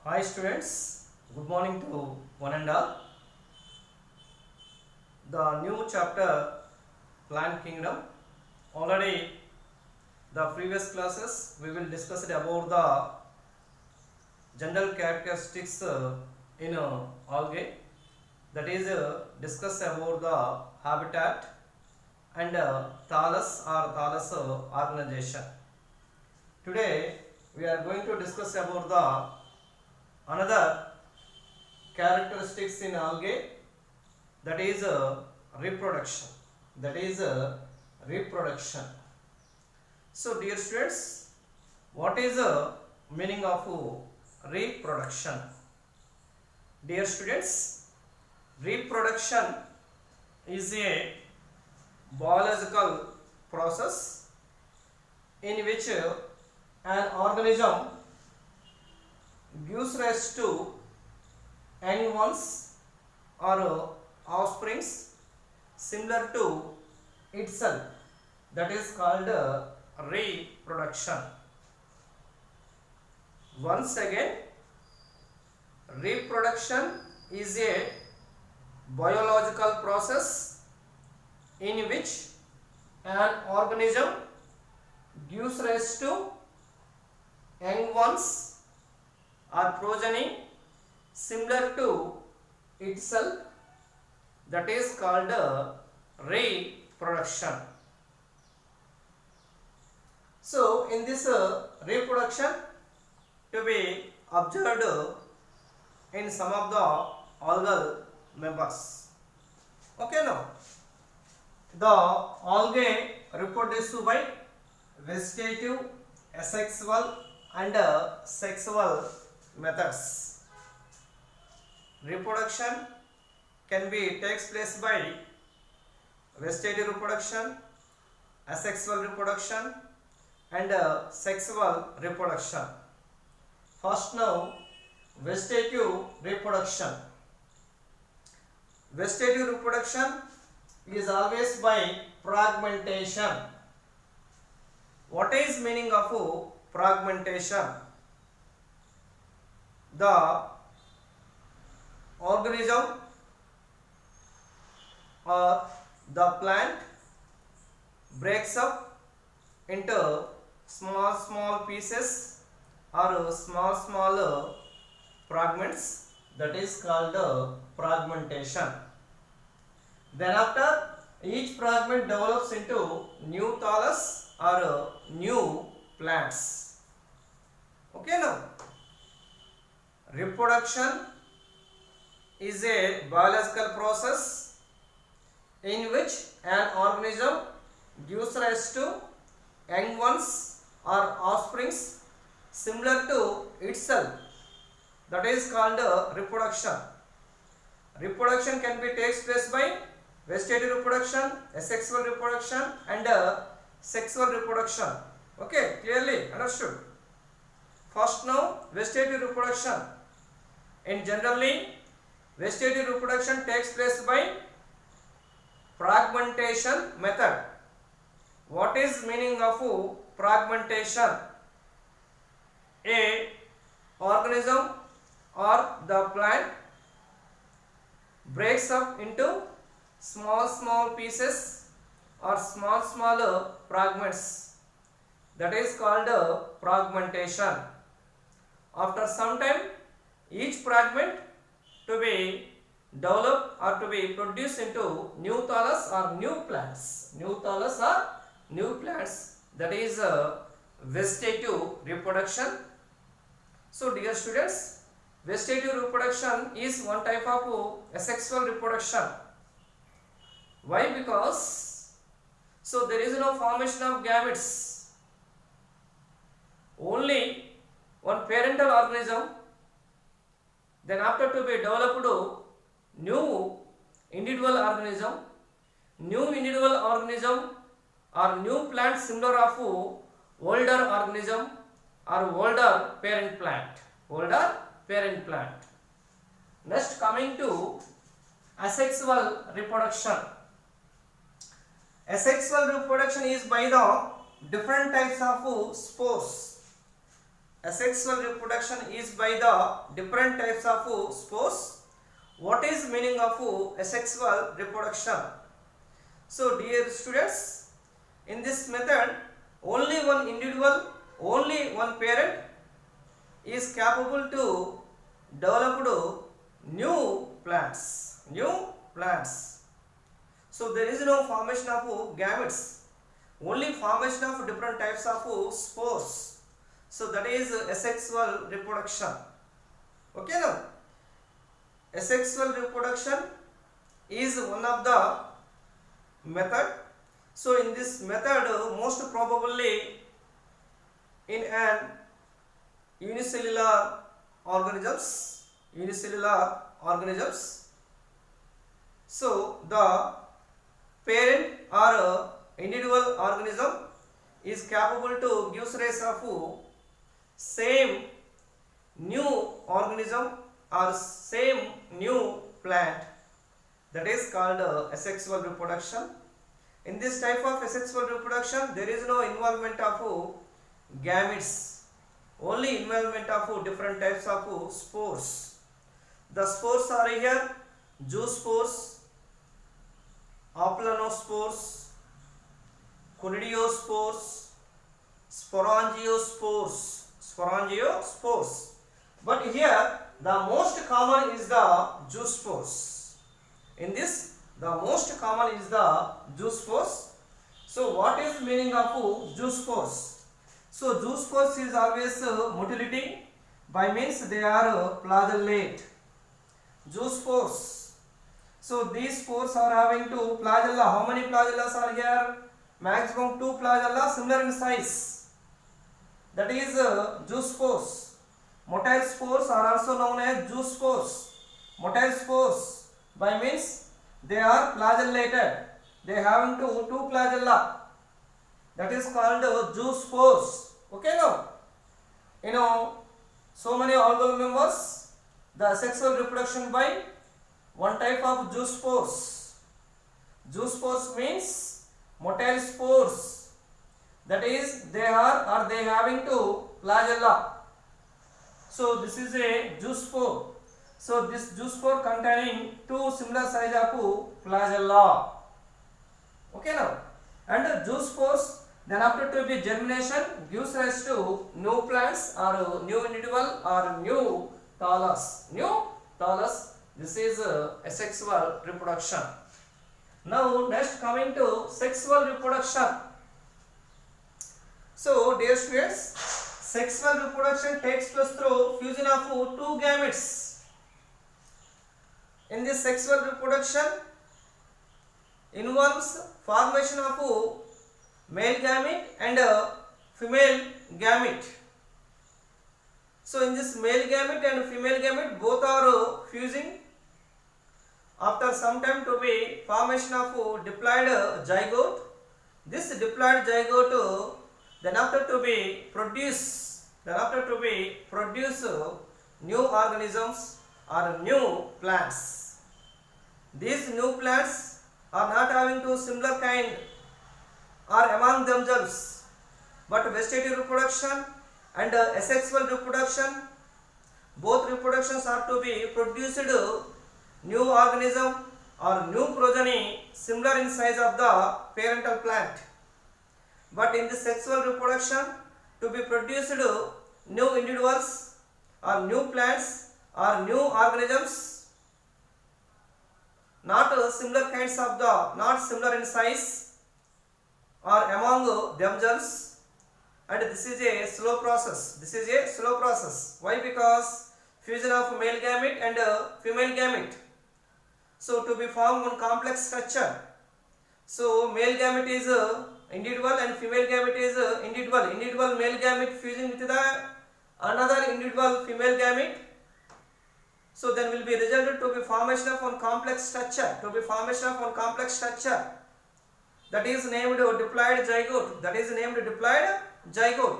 Hi students, good morning to one and all. The new chapter Plant Kingdom. Already the previous classes we will discuss it about the general characteristics in algae. That is discuss about the habitat and thallus or thallus organization. Today we are going to discuss about the another characteristics in algae, that is reproduction. So dear students, what is the meaning of reproduction? Dear students, reproduction is a biological process in which an organism gives rise to young ones or offsprings similar to itself, that is called reproduction. Once again, reproduction is a biological process in which an organism gives rise to young ones or progeny similar to itself, that is called reproduction. So in this reproduction to be observed in some of the algal members. Okay, now the algae reproduce by vegetative, asexual and sexual methods. Reproduction can be takes place by vegetative reproduction, asexual reproduction and sexual reproduction. First now, vegetative reproduction. Vegetative reproduction is always by fragmentation. What is meaning of fragmentation? The organism or the plant breaks up into small pieces or small fragments, that is called fragmentation. Then after, each fragment develops into new thallus or new plants. Okay, now reproduction is a biological process in which an organism gives rise to young ones or offsprings similar to itself, that is called reproduction. Reproduction can be takes place by vegetative reproduction, asexual reproduction and sexual reproduction. Okay, clearly understood. First now, vegetative reproduction. In generally, vegetative reproduction takes place by fragmentation method. What is meaning of fragmentation? A organism or the plant breaks up into small pieces or small fragments, that is called fragmentation. After some time, each fragment to be developed or to be produced into new thallus or new plants. That is vegetative reproduction. So dear students, vegetative reproduction is one type of asexual reproduction. Why? Because so there is no formation of gametes, only one parental organism. Then after to be developed new individual organism or new plant similar of older organism or older parent plant. Next, coming to asexual reproduction. Asexual reproduction is by the different types of spores. asexual reproduction is by the different types of spores. What is meaning of asexual reproduction? So dear students, in this method only one individual, only one parent is capable to develop new plants. So there is no formation of gametes, only formation of different types of spores. So that is asexual reproduction. Okay, now asexual reproduction is one of the method. So in this method most probably in an unicellular organisms. So the parent or individual organism is capable to give rise of same new organism or same new plant. That is called asexual reproduction. In this type of asexual reproduction there is no involvement of gametes, only involvement of different types of spores. The spores are here zoospores, aplanospores, conidiospores, sporangiospores. But here the most common is the zoospores. In this the most common is the zoospores. So what is meaning of zoospores? So zoospores is always motility, by means they are flagellate. Zoospores. So these spores are having two flagella. How many flagellas are here? Maximum 2 flagella, similar in size. That is zoospores. Motile spores are also known as zoospores. Motile spores, by means they are flagellated. They having two flagella. That is called zoospores. Okay, now so many algal members, the sexual reproduction by one type of zoospores. Zoospores means motile spores. That is they having two flagella. So this is a zoospore. So this zoospore containing two similar size of flagella. Okay, now and zoospores then after to be germination gives rise to new plants or new individual or new thallus. This is asexual reproduction. Now next coming to sexual reproduction. So dear students, sexual reproduction takes place through fusion of two gametes. In this sexual reproduction involves formation of male gamete and female gamete. So in this male gamete and female gamete both are fusing. After some time to be formation of diploid zygote. This diploid zygote then after to be produce new organisms or new plants. These new plants are not having to similar kind or among themselves, but vegetative reproduction and asexual reproduction, both reproductions are to be produced new organism or new progeny similar in size of the parental plant. But in the sexual reproduction to be produced new individuals or new plants or new organisms, not similar kinds of the, not similar in size or among themselves, and this is a slow process. Why? Because fusion of male gamete and female gamete. So to be formed one complex structure. So male gamete is individual and female gamete is individual male gamete fusing with the another individual female gamete. So then will be resulted to be formation of one complex structure. That is named diploid zygote.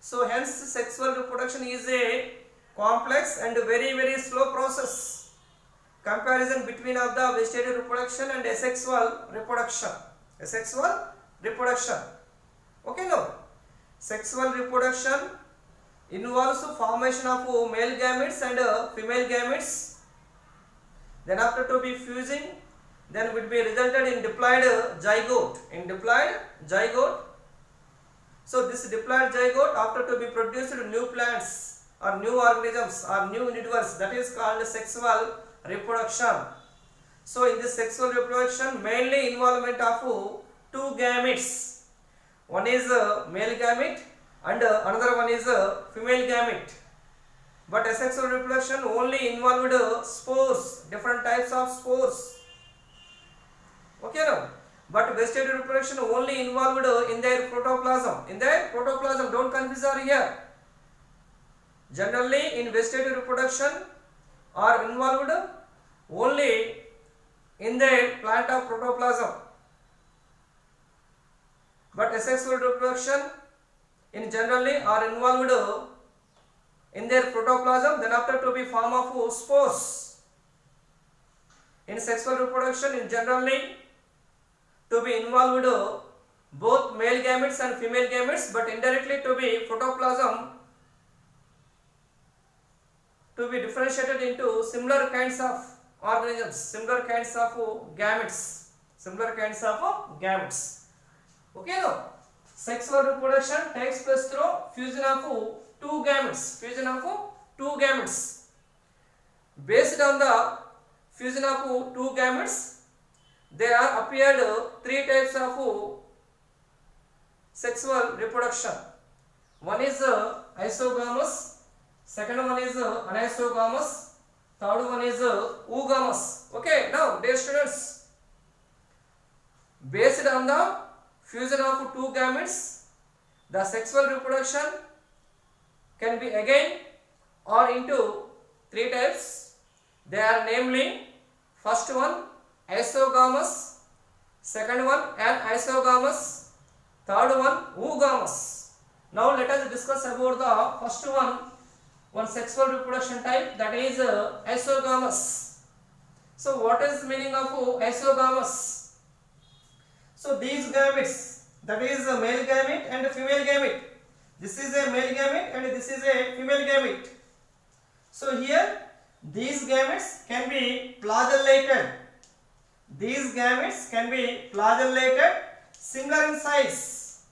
So hence sexual reproduction is a complex and very slow process. Comparison between of the vegetative reproduction and asexual reproduction. Okay, now sexual reproduction involves formation of male gametes and female gametes. Then after to be fusing, then will be resulted in diploid zygote. In diploid zygote. So this diploid zygote after to be produced new plants or new organisms or new universe, that is called sexual reproduction. So in this sexual reproduction mainly involvement of two gametes. One is male gamete and another one is female gamete. But asexual reproduction only involved spores, different types of spores. Okay now. But vegetative reproduction only involved in their protoplasm. In their protoplasm, don't confuse over here. Generally in vegetative reproduction are involved only in the plant of protoplasm. But asexual reproduction in generally are involved in their protoplasm, then after to be form of spores. In sexual reproduction in generally to be involved both male gametes and female gametes, but indirectly to be protoplasm to be differentiated into similar kinds of organisms, similar kinds of gametes, similar kinds of gametes. Okay now, sexual reproduction takes place through fusion of two gametes, fusion of two gametes. Based on the fusion of two gametes, there are appeared three types of sexual reproduction. One is isogamous, second one is anisogamous, third one is oogamous. Okay, now dear students, based on the fusion of two gametes, the sexual reproduction can be again or into three types. They are namely, first one isogamous, second one anisogamous, third one oogamous. Now let us discuss about the first one sexual reproduction type, that is isogamous. So what is the meaning of isogamous? So these gametes, that is a male gamete and a female gamete. This is a male gamete and this is a female gamete. So here these gametes can be flagellated. These gametes can be flagellated, similar in size.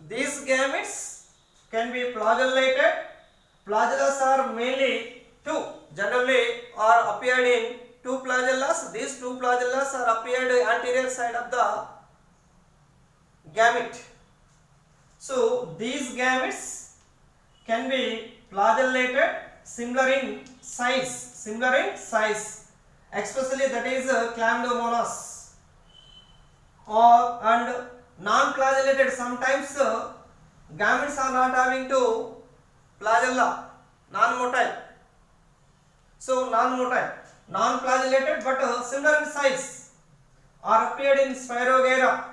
These gametes can be flagellated. Flagellas are mainly two. Generally are appeared in two flagellas. These two flagellas are appeared anterior side of the gamete. So these gametes can be flagellated, similar in size, especially that is chlamydomonas, and non-flagellated. Sometimes gametes are not having two flagella, non-motile. So non-motile, non-flagellated but similar in size are appeared in Spirogyra.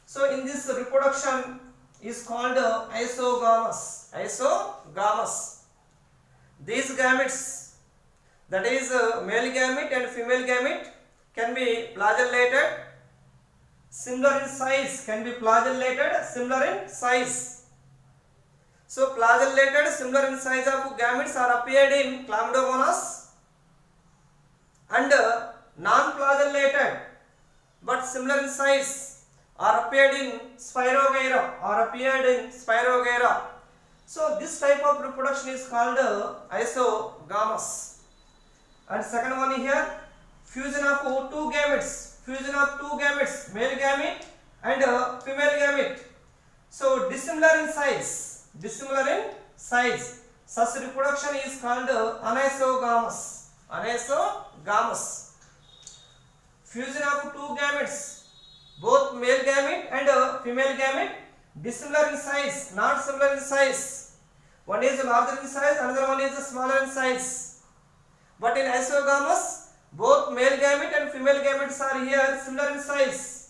So in this reproduction is called isogamous. These gametes, that is male gamete and female gamete, can be flagellated, similar in size, similar in size. So flagellated, similar in size of gametes are appeared in chlamydomonas, and non-flagellated but similar in size are appeared in Spirogyra. So this type of reproduction is called isogamous. And second one here, fusion of two gametes, male gamete and female gamete. So dissimilar in size, such reproduction is called anisogamous. Fusion of two gametes, both male gamete and female gamete, dissimilar in size, not similar in size. One is larger in size, another one is smaller in size. But in isogamous, both male gamete and female gametes are here similar in size.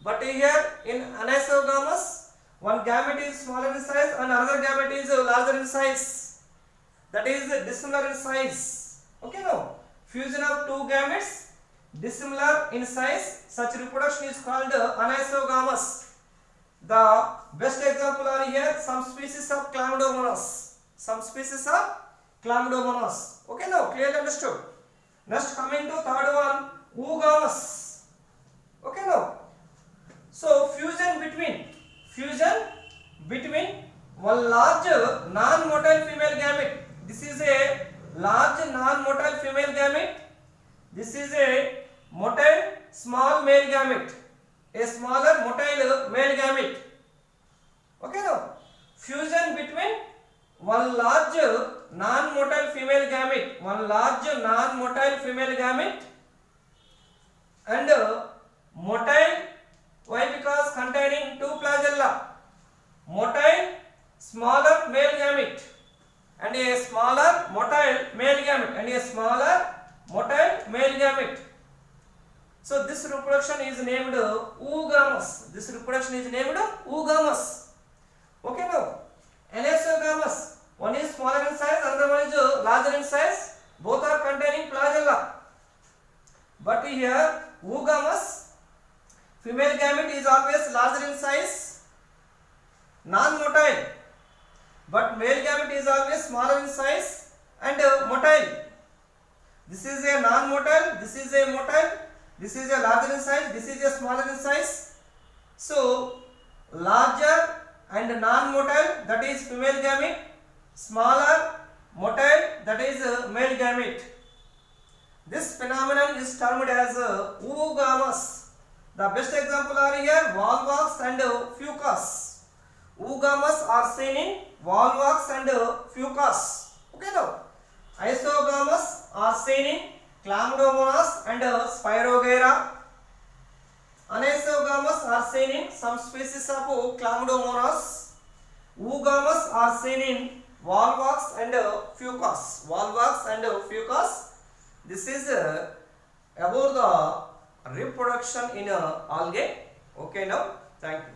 But here in anisogamous, one gamete is smaller in size and another gamete is larger in size. That is dissimilar in size. Okay, now fusion of two gametes dissimilar in size, such reproduction is called anisogamous. The best example are here some species of Chlamydomonas. Some species of Chlamydomonas. Okay, now clearly understood. Next coming to third one, Oogamous. Okay, now. So fusion between one large non-motile female gamete. This is a large non-motile female gamete. This is a motile small male gamete. A smaller motile male gamete. Okay, now fusion between one large non-motile female gamete, and motile. Why? Because containing two flagella. Motile smaller male gamete and a smaller motile male gamete. So this reproduction is named Oogamous. Okay, now Anastogamous. One is smaller in size, another one is larger in size. Both are containing flagella. But here Oogamous, female gamete is always larger in size, non-motile. But male gamete is always smaller in size and motile. This is a non-motile, this is a motile, this is a larger in size, this is a smaller in size. So larger and non-motile, that is female gamete, smaller motile, that is male gamete. This phenomenon is termed as Oogamous. The best example are here Volvox and Fucus. Oogamous are seen in Volvox and Fucus. Okay, now Isogamous are seen in Chlamydomonas and Spirogyra. Anisogamous are seen in some species of Chlamydomonas. Oogamous are seen in Volvox and Fucus. This is about the reproduction in algae. Okay, now thank you.